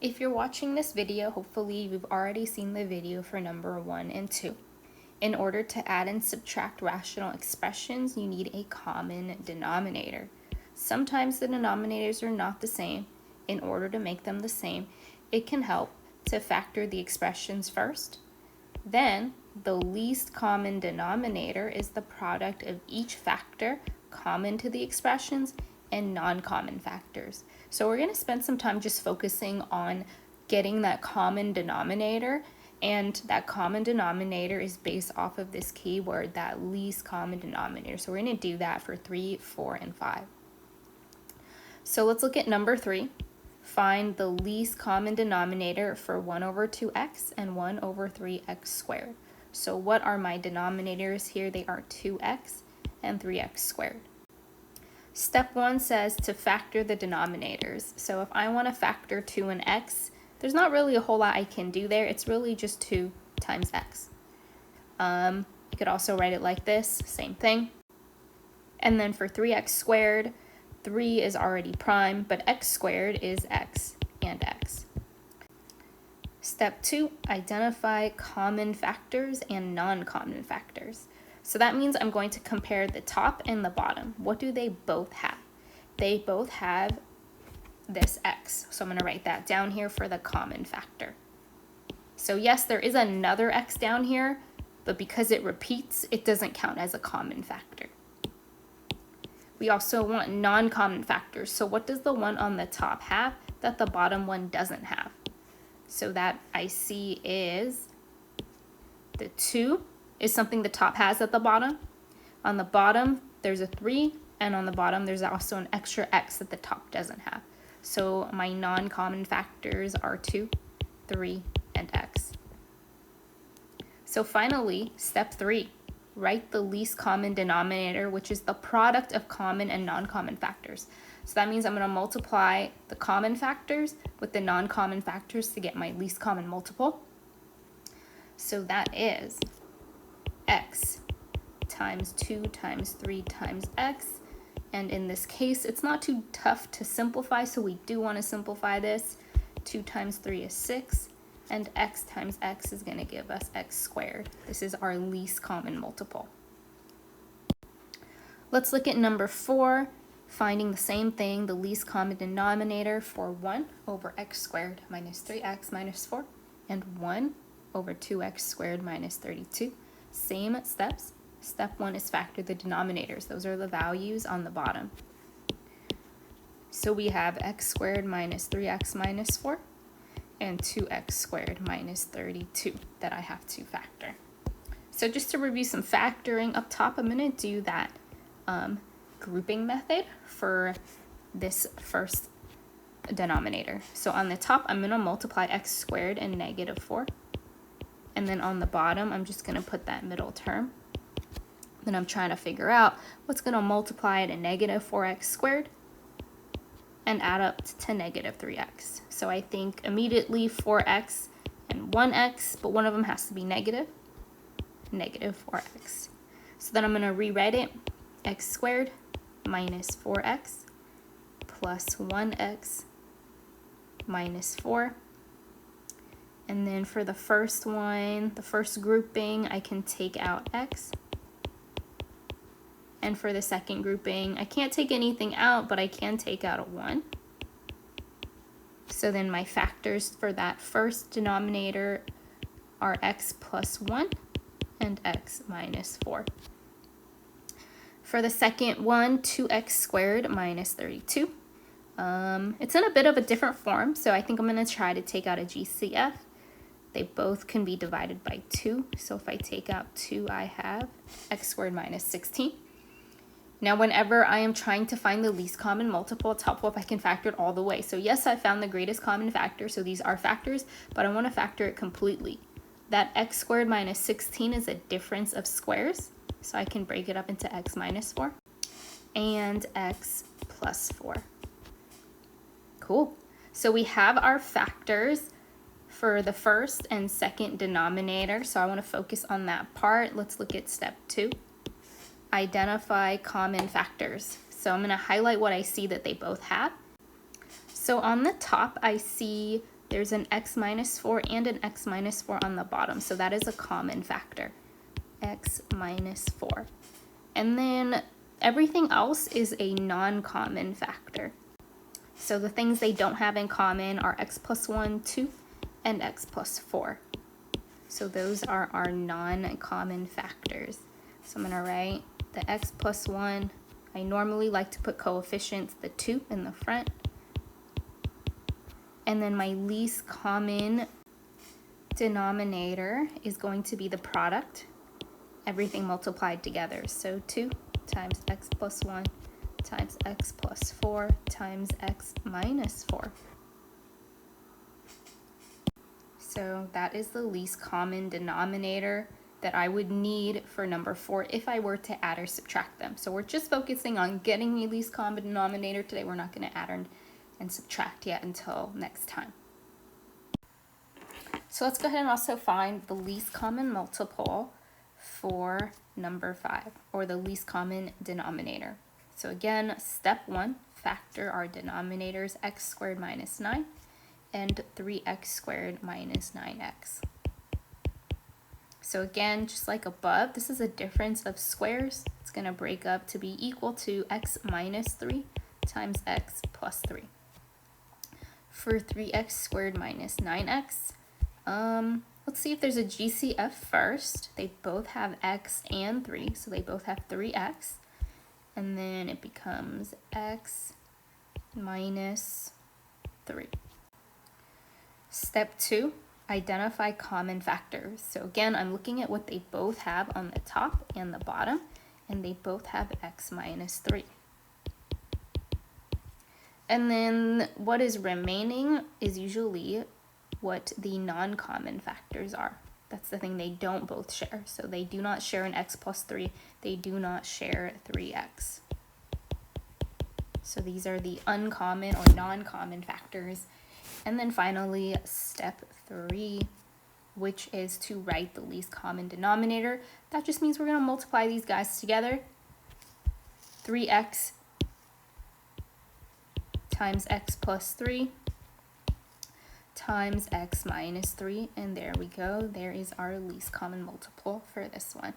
If you're watching this video, hopefully you've already seen the video for number 1 and 2. In order to add and subtract rational expressions, you need a common denominator. Sometimes the denominators are not the same. In order to make them the same, it can help to factor the expressions first. Then, the least common denominator is the product of each factor common to the expressions and non-common factors. So we're going to spend some time just focusing on getting that common denominator, and that common denominator is based off of this keyword, that least common denominator. So we're going to do that for 3, 4, and 5. So let's look at number 3. Find the least common denominator for 1 over 2x and 1 over 3x squared. So what are my denominators here? They are 2x and 3x squared. Step 1 says to factor the denominators. So if I want to factor 2 and x, there's not really a whole lot I can do there. It's really just 2 times x. You could also write it like this, same thing. And then for 3x squared, 3 is already prime, but x squared is x and x. Step 2, identify common factors and non-common factors. So that means I'm going to compare the top and the bottom. What do they both have? They both have this x. So I'm going to write that down here for the common factor. So yes, there is another x down here, but because it repeats, it doesn't count as a common factor. We also want non-common factors. So what does the one on the top have that the bottom one doesn't have? So that I see is the 2 is something the top has at the bottom. On the bottom, there's a 3, and on the bottom, there's also an extra x that the top doesn't have. So my non-common factors are 2, 3, and x. So finally, step 3, write the least common denominator, which is the product of common and non-common factors. So that means I'm going to multiply the common factors with the non-common factors to get my least common multiple. So that is x times 2 times 3 times x. And in this case, it's not too tough to simplify, so we do want to simplify this. 2 times 3 is 6, and x times x is going to give us x squared. This is our least common multiple. Let's look at number 4, finding the same thing, the least common denominator for 1 over x squared minus 3x minus 4, and 1 over 2x squared minus 32. Same steps. Step 1 is factor the denominators. Those are the values on the bottom. So we have x squared minus 3x minus 4 and 2x squared minus 32 that I have to factor. So just to review some factoring up top, I'm going to do that grouping method for this first denominator. So on the top, I'm going to multiply x squared and negative 4. And then on the bottom, I'm just going to put that middle term. Then I'm trying to figure out what's going to multiply to negative 4x squared and add up to negative 3x. So I think immediately 4x and 1x, but one of them has to be negative 4x. So then I'm going to rewrite it, x squared minus 4x plus 1x minus 4. And then for the first one, the first grouping, I can take out x. And for the second grouping, I can't take anything out, but I can take out a 1. So then my factors for that first denominator are x plus 1 and x minus 4. For the second one, 2x squared minus 32. It's in a bit of a different form, so I think I'm going to try to take out a GCF. They both can be divided by 2. So if I take out 2, I have x squared minus 16. Now, whenever I am trying to find the least common multiple, it's helpful if I can factor it all the way. So yes, I found the greatest common factor, so these are factors, but I want to factor it completely. That x squared minus 16 is a difference of squares, so I can break it up into x minus 4 and x plus 4. Cool. So we have our factors for the first and second denominator, so I want to focus on that part. Let's look at step 2. Identify common factors. So I'm going to highlight what I see that they both have. So on the top, I see there's an x minus 4 and an x minus 4 on the bottom. So that is a common factor, x minus 4. And then everything else is a non-common factor. So the things they don't have in common are x plus 1, 2, and x plus 4. So those are our non-common factors. So I'm going to write the x plus 1. I normally like to put coefficients, the 2 in the front. And then my least common denominator is going to be the product, everything multiplied together. So 2 times x plus 1 times x plus 4 times x minus 4. So that is the least common denominator that I would need for number 4 if I were to add or subtract them. So we're just focusing on getting the least common denominator today. We're not going to add and subtract yet until next time. So let's go ahead and also find the least common multiple for number 5, or the least common denominator. So again, step 1, factor our denominators, x squared minus 9 and 3x squared minus 9x. So again, just like above, this is a difference of squares. It's going to break up to be equal to x minus 3 times x plus 3. For 3x squared minus 9x, let's see if there's a GCF first. They both have x and 3, so they both have 3x. And then it becomes x minus 3. Step 2, identify common factors. So again, I'm looking at what they both have on the top and the bottom, and they both have x minus 3. And then what is remaining is usually what the non-common factors are. That's the thing they don't both share. So they do not share an x plus 3. They do not share 3x. So these are the uncommon or non-common factors. And then finally, step 3, which is to write the least common denominator. That just means we're going to multiply these guys together. 3x times x plus 3 times x minus 3, and there we go. There is our least common multiple for this one.